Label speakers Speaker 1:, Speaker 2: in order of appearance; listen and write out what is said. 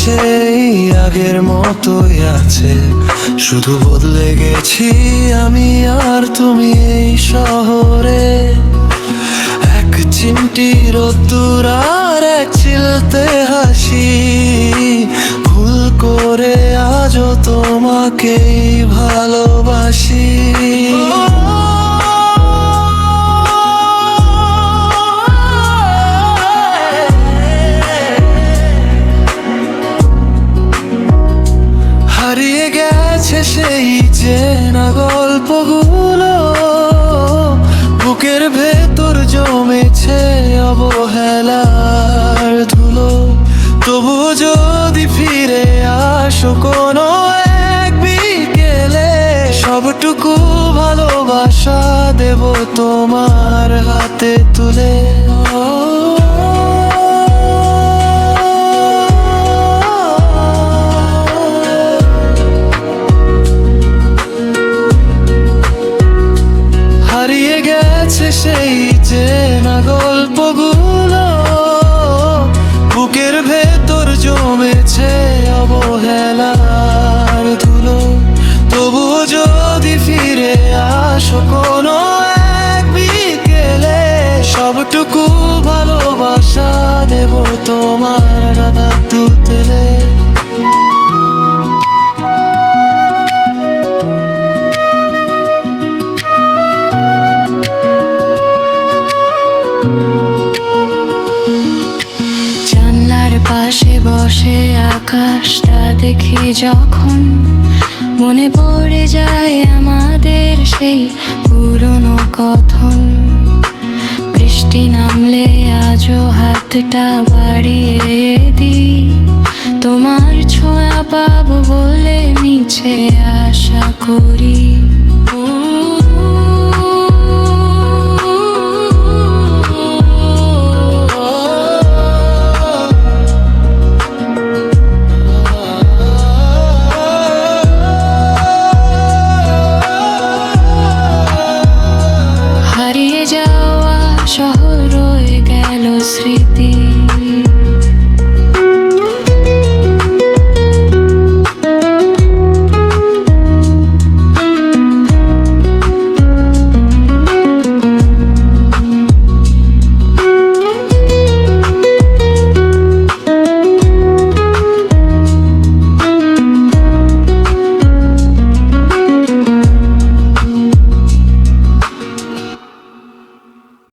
Speaker 1: সেই আগের মতোই আছে, শুধু বদলে গেছি আমি আর তুমি এই শহরে। এক চিমটি রোদ্দুর আর এক চিলতে হাসি, ভুল করে আজও তোমাকেই ভালোবাসি। হারিয়ে গেছে সেই চেনা গল্পগুলো, বুকের ভেতর জমেছে অবহেলার ধুলো। তবু যদি ফিরে আসো কোনো এক বিকেলে, সবটুকু ভালোবাসা দেব তোমার হাতে তুলে। হারিয়ে গেছে সেই চেনা গল্পগুলো, বুকের ভেতর জমেছে অবহেলার ধুলো। তবু যদি ফিরে আসো কোনো এক বিকেলে, সবটুকু ভালোবাসা দেব তোমার হাতে তুলে।
Speaker 2: জানলার পাশে বসে আকাশটা দেখি যখন, মনে পড়ে যায় আমাদের সেই পুরনো কথন। বৃষ্টি নামলে আজও হাতটা বাড়িয়ে দিই, তোমার ছোঁয়া পাবো বলে নিচে আশা করি।